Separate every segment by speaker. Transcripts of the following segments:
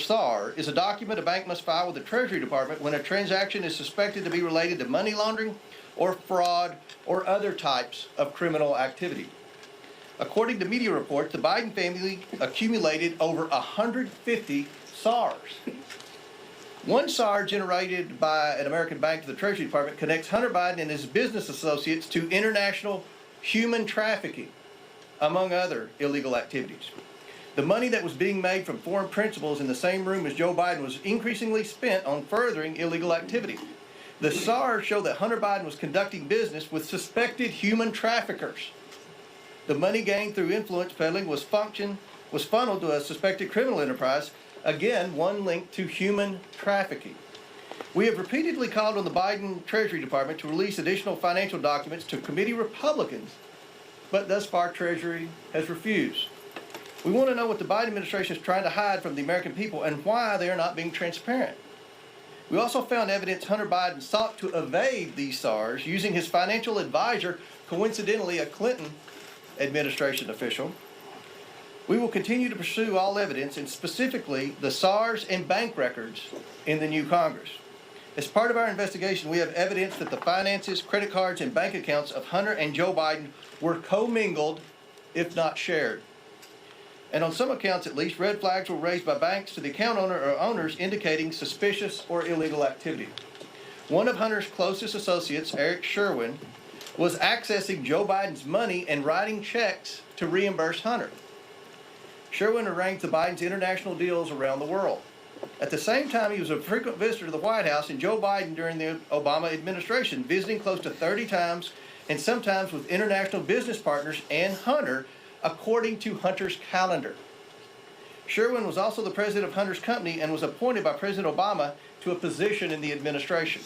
Speaker 1: SAR, is a document a bank must file with the Treasury Department when a transaction is suspected to be related to money laundering or fraud or other types of criminal activity. According to media reports, the Biden family accumulated over 150 SARs. One SAR generated by an American bank to the Treasury Department connects Hunter Biden and his business associates to international human trafficking, among other illegal activities. The money that was being made from foreign principals in the same room as Joe Biden was increasingly spent on furthering illegal activity. The SARs show that Hunter Biden was conducting business with suspected human traffickers. The money gained through influence peddling was funneled to a suspected criminal enterprise, again, one linked to human trafficking. We have repeatedly called on the Biden Treasury Department to release additional financial documents to committee Republicans, but thus far Treasury has refused. We want to know what the Biden administration is trying to hide from the American people and why they are not being transparent. We also found evidence Hunter Biden sought to evade these SARs using his financial advisor, coincidentally a Clinton administration official. We will continue to pursue all evidence, and specifically the SARs and bank records in the new Congress. As part of our investigation, we have evidence that the finances, credit cards, and bank accounts of Hunter and Joe Biden were commingled, if not shared. And on some accounts at least, red flags were raised by banks to the account owner or owners indicating suspicious or illegal activity. One of Hunter's closest associates, Eric Sherwin, was accessing Joe Biden's money and writing checks to reimburse Hunter. Sherwin arranged the Biden's international deals around the world. At the same time, he was a frequent visitor to the White House and Joe Biden during the Obama administration, visiting close to 30 times and sometimes with international business partners and Hunter, according to Hunter's calendar. Sherwin was also the president of Hunter's company and was appointed by President Obama to a position in the administration.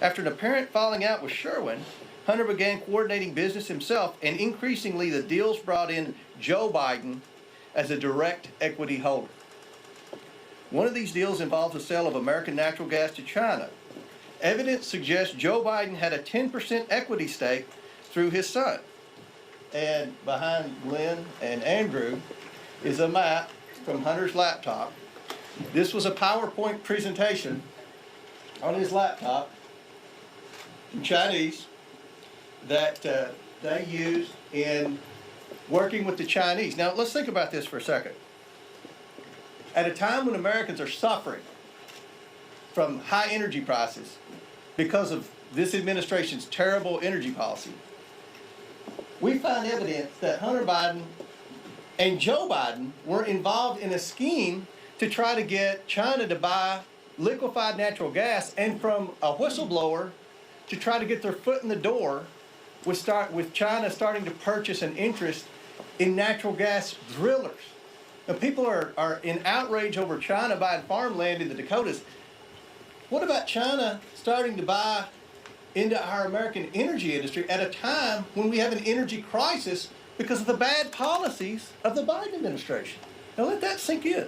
Speaker 1: After an apparent falling out with Sherwin, Hunter began coordinating business himself, and increasingly the deals brought in Joe Biden as a direct equity holder. One of these deals involves the sale of American natural gas to China. Evidence suggests Joe Biden had a 10% equity stake through his son. And behind Glenn and Andrew is a map from Hunter's laptop. This was a PowerPoint presentation on his laptop in Chinese that they used in working with the Chinese. Now, let's think about this for a second. At a time when Americans are suffering from high energy prices because of this administration's terrible energy policy, we find evidence that Hunter Biden and Joe Biden were involved in a scheme to try to get China to buy liquefied natural gas, and from a whistleblower to try to get their foot in the door with China starting to purchase an interest in natural gas drillers. Now, people are in outrage over China buying farmland in the Dakotas. What about China starting to buy into our American energy industry at a time when we have an energy crisis because of the bad policies of the Biden administration? Now let that sink in.